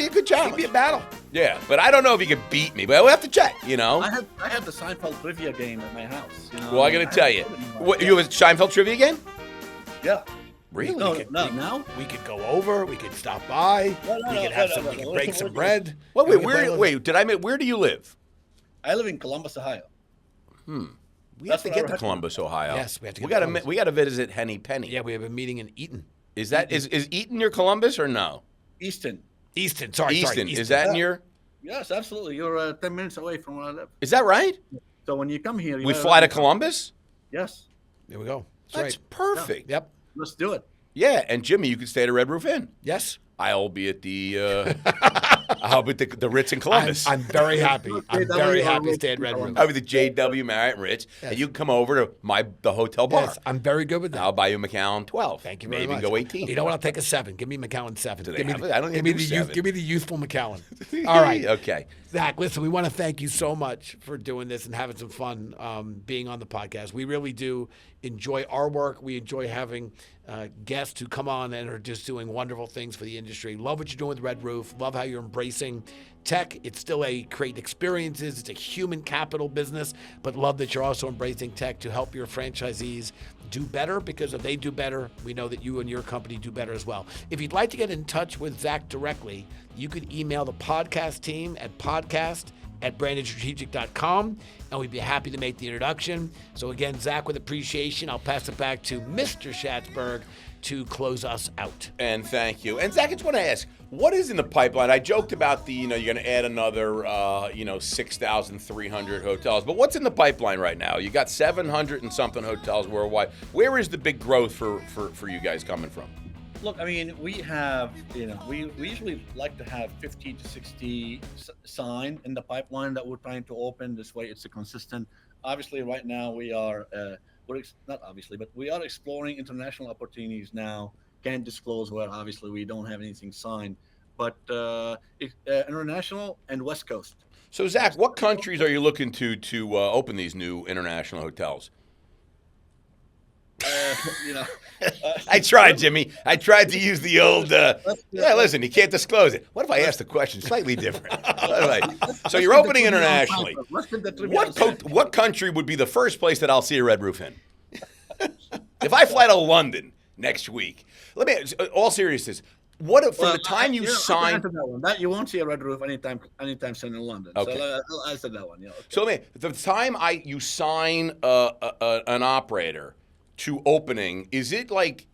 good challenge. It'd be a battle. Yeah, but I don't know if he could beat me. But we'll have to check. I
have the Seinfeld trivia game at my house.
Well, I got to tell you, you have a Seinfeld trivia game?
Yeah.
Really?
No.
We could go over. We could stop by. We could have some. We could break some bread.
Wait. Where do you live?
I live in Columbus, Ohio.
We have to get to Columbus, Ohio.
Yes, we have to get to Columbus.
We got to visit Henny Penny.
Yeah, we have a meeting in Eaton.
Is Eaton near Columbus or no?
Easton.
Sorry.
Easton. Is that in your?
Yes, absolutely. You're 10 minutes away from where I live.
Is that right?
So when you come here,
we fly to Columbus.
Yes.
There we go.
That's perfect.
Yeah. Yep.
Let's do it.
Yeah, and Jimmy, you can stay at a Red Roof Inn.
Yes.
I'll be at the the Ritz in Columbus.
I'm very happy. I'm very happy to stay at Red Roof.
I'll be the JW Marriott Ritz, and you can come over to the hotel bar.
Yes, I'm very good with that.
I'll buy you a Macallan 12.
Thank you very
much. Maybe go 18.
You know what? I'll take a 7. Give me Macallan 7.
Do they have it? I don't need 7.
Give me the youthful Macallan. All right.
Okay.
Zach, listen, we want to thank you so much for doing this and having some fun being on the podcast. We really do enjoy our work. We enjoy having guests who come on and are just doing wonderful things for the industry. Love what you're doing with Red Roof. Love how you're embracing tech. It's still a create experiences. It's a human capital business, but love that you're also embracing tech to help your franchisees do better, because if they do better, we know that you and your company do better as well. If you'd like to get in touch with Zach directly, you can email the podcast team at podcast@brandedstrategic.com, and we'd be happy to make the introduction. So again, Zach, with appreciation, I'll pass it back to Mr. Schatzberg to close us out.
And thank you. And Zach, I just want to ask, what is in the pipeline? I joked about you're going to add another, 6,300 hotels. But what's in the pipeline right now? You got 700 and something hotels worldwide. Where is the big growth for you guys coming from?
Look, I mean, we have, we usually like to have 50 to 60 signed in the pipeline that we're trying to open. This way it's a consistent. Obviously, right now we are, we are exploring international opportunities now. Can't disclose where, obviously, we don't have anything signed. But international and West Coast.
So, Zach, what countries are you looking to open these new international hotels? I tried, Jimmy. I tried to use the old, listen, you can't disclose it. What if I asked the question slightly different? So you're opening internationally. What country would be the first place that I'll see a Red Roof in? If I fly to London next week, let me, all seriousness, from the time you sign...
That you won't see a Red Roof anytime soon in London.
Okay.
So I said that one. Yeah. Okay.
So the time you sign an operator to opening, is it like,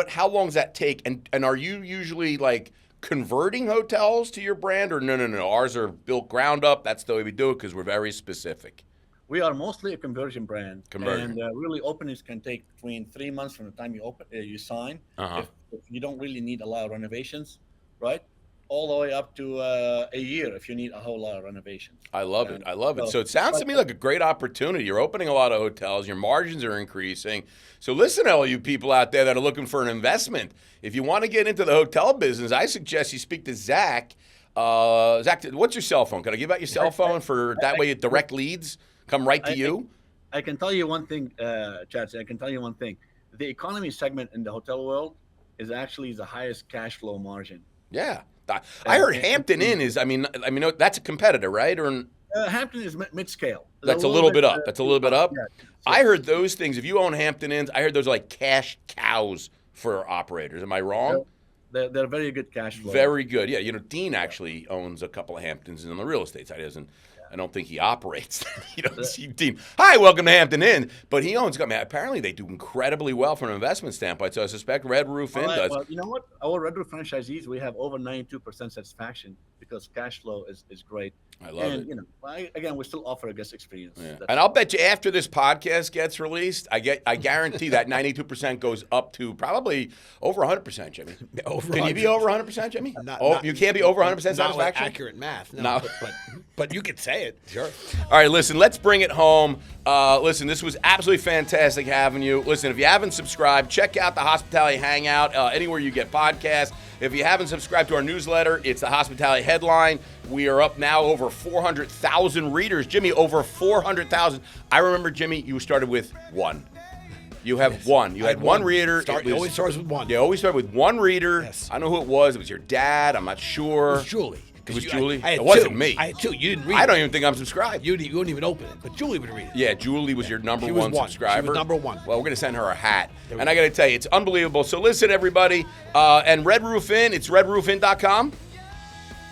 how long does that take? And are you usually like converting hotels to your brand, or no? Ours are built ground up. That's the way we do it because we're very specific.
We are mostly a conversion brand. And really openings can take between 3 months from the time you sign.
Uh-huh.
If you don't really need a lot of renovations, right? all the way up to a year if you need a whole lot of renovations.
I love it. I love it. So it sounds to me like a great opportunity. You're opening a lot of hotels. Your margins are increasing. So listen to all you people out there that are looking for an investment. If you want to get into the hotel business, I suggest you speak to Zach. Zach, what's your cell phone? Can I give out your cell phone for that way direct leads come right to you?
I can tell you one thing, Chad. I can tell you one thing. The economy segment in the hotel world is actually the highest cash flow margin.
Yeah. I heard Hampton Inn is, I mean, that's a competitor, right? Or
Hampton is mid-scale.
That's a little bit up. That's a little bit up.
Yeah.
I heard those things. If you own Hampton Inns, I heard those are like cash cows for operators. Am I wrong?
They're very good cash flow.
Very good. Yeah, Dean actually owns a couple of Hamptons on the real estate side. I don't think he operates. You don't see Dean. Hi, welcome to Hampton Inn. But he owns. Apparently, they do incredibly well from an investment standpoint. So I suspect Red Roof Inn does.
Well, you know what? Our Red Roof franchisees, we have over 92% satisfaction because cash flow is great.
I love it.
Again, we still offer a guest experience.
Yeah. And I'll bet you after this podcast gets released, I guarantee that 92% goes up to probably over 100%, Jimmy. Can you be over 100%, Jimmy? You can't be over 100% satisfaction?
Not with accurate math. No. But you could say it. Sure.
All right, listen, let's bring it home. Listen, this was absolutely fantastic having you. Listen, if you haven't subscribed, check out the Hospitality Hangout anywhere you get podcasts. If you haven't subscribed to our newsletter, it's the Hospitality Headline. We are up now over 400,000 readers. Jimmy, over 400,000. I remember, Jimmy, you started with one. You have one. You had one reader.
It always starts with one.
You always start with one reader.
Yes.
I don't know who it was. It was your dad. I'm not sure.
It was Julie.
It was Julie?
It
wasn't me.
I had two. You didn't read it.
I don't even think I'm subscribed.
You wouldn't even open it, but Julie would read it.
Yeah, Julie was your number
She was
one
one.
subscriber.
She was number one.
Well, we're going to send her a hat. And I got to tell you, it's unbelievable. So listen, everybody. And Red Roof Inn, it's redroofinn.com.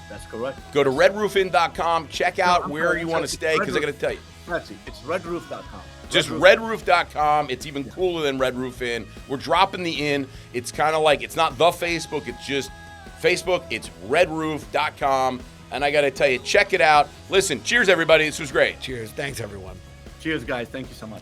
That's correct.
Go to redroofinn.com. Check out where you want to stay because I got to tell you.
It's redroof.com.
Just redroof.com. It's even cooler than Red Roof Inn. We're dropping the inn. It's kind of like, it's not the Facebook. It's just Facebook. It's redroof.com. And I got to tell you, check it out. Listen, cheers, everybody. This was great.
Cheers. Thanks, everyone.
Cheers, guys. Thank you so much.